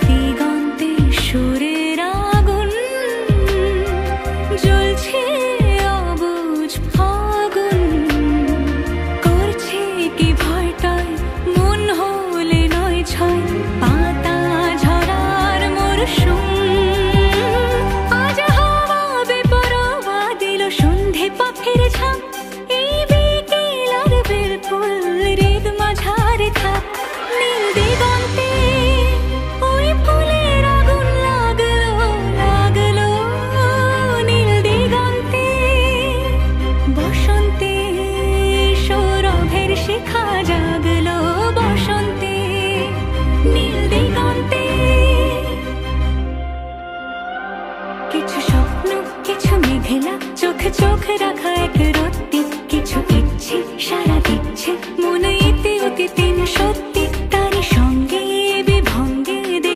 দিগন্তে সুরের আগুন জ্বলছে অবুঝ ফাগুন করছে কি ভয়টায় মন হলে নয় ছয় পাতা ঝরার মরশুম আজ হাওয়া বেপরোয়া দিল সন্ধে পাখির ঝাঁক এই বিকেল আর বিলকুল হৃদ মাঝারে থাক নীল দিগন্তে ওই ফুলের আগুন লাগলো লাগলো নীল দিগন্তে বসন্তে সৌরভের শিখা জাগলো বসন্তে নীল দিগন্তে কিছু স্বপ্ন কিছু মেঘেলা চোখ চোখ রাখা এক